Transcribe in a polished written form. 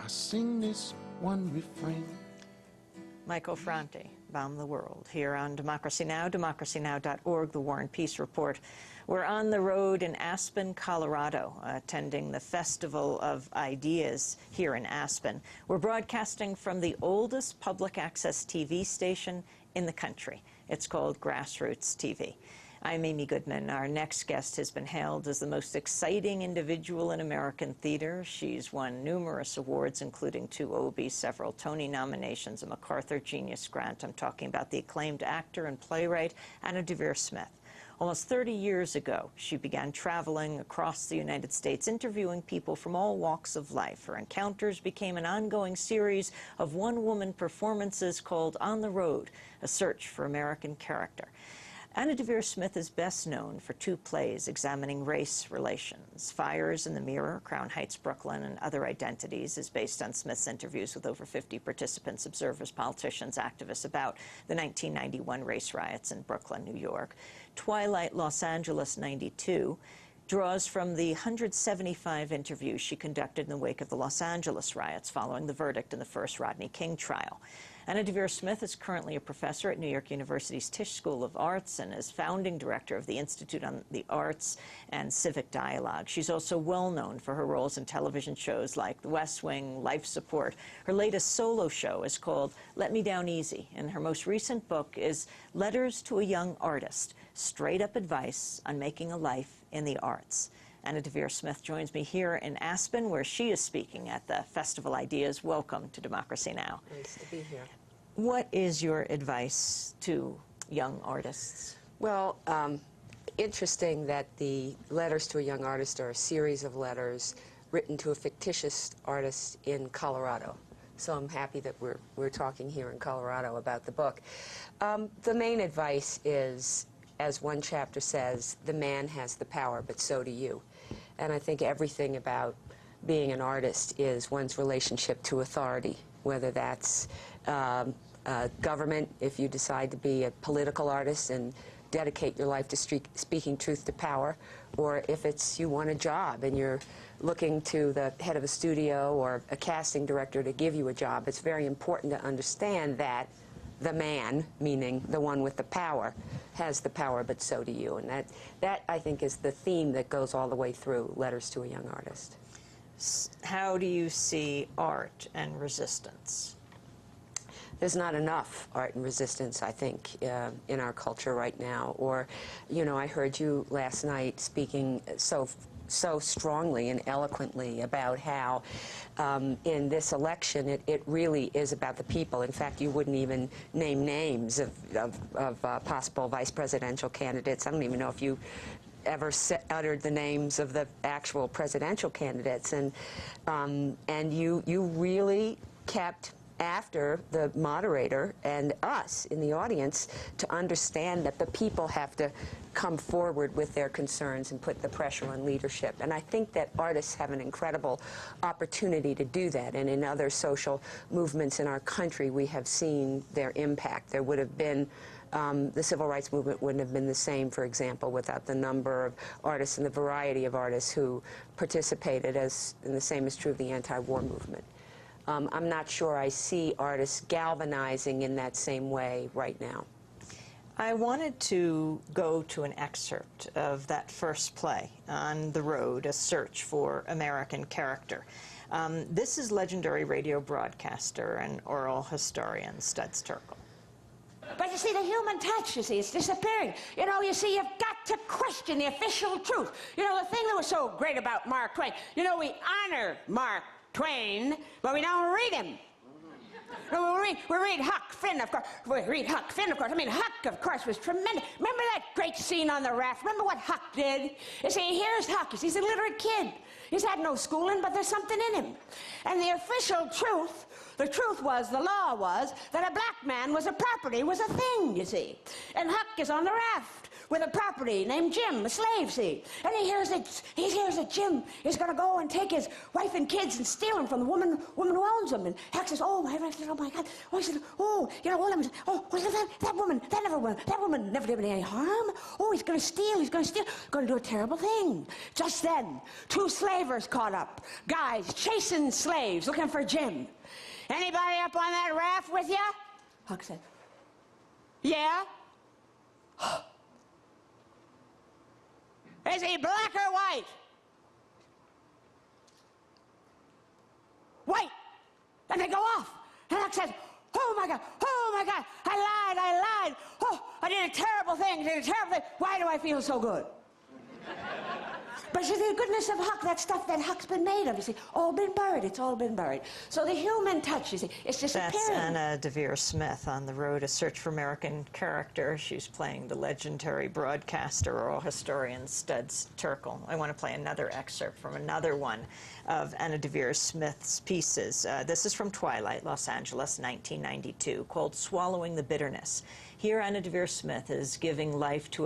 I sing this one refrain. Michael Franti, Bomb the World, here on Democracy Now!, democracynow.org, the War and Peace Report. We're on the road in Aspen, Colorado, attending the Festival of Ideas here in Aspen. We're broadcasting from the oldest public access TV station in the country. It's called Grassroots TV. I'm Amy Goodman. Our next guest has been hailed as the most exciting individual in American theater. She's won numerous awards, including 2 Obies, several Tony nominations, a MacArthur Genius Grant. I'm talking about the acclaimed actor and playwright Anna Deavere Smith. Almost 30 years ago, she began traveling across the United States, interviewing people from all walks of life. Her encounters became an ongoing series of one-woman performances called On the Road, a search for American character. Anna Deavere Smith is best known for 2 plays examining race relations. Fires in the Mirror, Crown Heights, Brooklyn, and Other Identities is based on Smith's interviews with over 50 participants, observers, politicians, activists about the 1991 race riots in Brooklyn, New York. Twilight, Los Angeles, 92 draws from the 175 interviews she conducted in the wake of the Los Angeles riots following the verdict in the first Rodney King trial. Anna Deavere Smith is currently a professor at New York University's Tisch School of Arts and is founding director of the Institute on the Arts and Civic Dialogue. She's also well known for her roles in television shows like The West Wing, Life Support. Her latest solo show is called Let Me Down Easy, and her most recent book is Letters to a Young Artist, Straight-Up Advice on Making a Life in the Arts. Anna Deavere Smith joins me here in Aspen, where she is speaking at the Festival Ideas. Welcome to Democracy Now! Nice to be here. What is your advice to young artists? Well, interesting that the Letters to a Young Artist are a series of letters written to a fictitious artist in Colorado. So I'm happy that we're talking here in Colorado about the book. The main advice is, as one chapter says, the man has the power, but so do you. And I think everything about being an artist is one's relationship to authority, whether that's government, if you decide to be a political artist and dedicate your life to speaking truth to power, or if it's you want a job and you're looking to the head of a studio or a casting director to give you a job. It's very important to understand that the man, meaning the one with the power, has the power, but so do you. And that I think, is the theme that goes all the way through Letters to a Young Artist. How do you see art and resistance? There's not enough art and resistance, I think, in our culture right now. Or, you know, I heard you last night speaking so strongly and eloquently about how in this election it really is about the people. In fact, you wouldn't even name names of possible vice presidential candidates. I don't even know if you ever uttered the names of the actual presidential candidates. And you really kept after the moderator and us in the audience to understand that the people have to come forward with their concerns and put the pressure on leadership. And I think that artists have an incredible opportunity to do that. And in other social movements in our country, we have seen their impact. There would have been the civil rights movement wouldn't have been the same, for example, without the number of artists and the variety of artists who participated, and the same is true of the anti-war movement. I'm not sure I see artists galvanizing in that same way right now. I wanted to go to an excerpt of that first play, On the Road, A Search for American Character. This is legendary radio broadcaster and oral historian Studs Terkel. But you see, the human touch, you see, it's disappearing. You know, you see, you've got to question the official truth. You know, the thing that was so great about Mark Twain, you know, we honor Mark Twain, but we don't read him. We read Huck Finn, of course. We read Huck Finn, of course. I mean, Huck, of course, was tremendous. Remember that great scene on the raft? Remember what Huck did? You see, here's Huck. He's a literate kid. He's had no schooling, but there's something in him. And the official truth, the truth was, the law was, that a black man was a property, was a thing, you see. And Huck is on the raft with a property named Jim, a slave, see? And he hears that Jim is going to go and take his wife and kids and steal them from the woman who owns them. And Huck says, oh my God. Oh, he said, oh, you know, that woman never did me any harm. Oh, he's going to steal, going to do a terrible thing. Just then, 2 slavers caught up, guys chasing slaves, looking for Jim. Anybody up on that raft with you? Huck said, yeah. Is he black or white? White. And they go off. And Huck says, oh my God, I lied. Oh, I did a terrible thing, Why do I feel so good? But see, the goodness of Huck, that stuff that Huck's been made of, you see, all been buried. It's all been buried. So the human touch, you see, it's disappearing. That's Anna Deavere Smith on the road, A Search for American Character. She's playing the legendary broadcaster, oral historian Studs Terkel. I want to play another excerpt from another one of Anna Deavere Smith's pieces. This is from Twilight, Los Angeles, 1992, called Swallowing the Bitterness. Here, Anna Deavere Smith is giving life to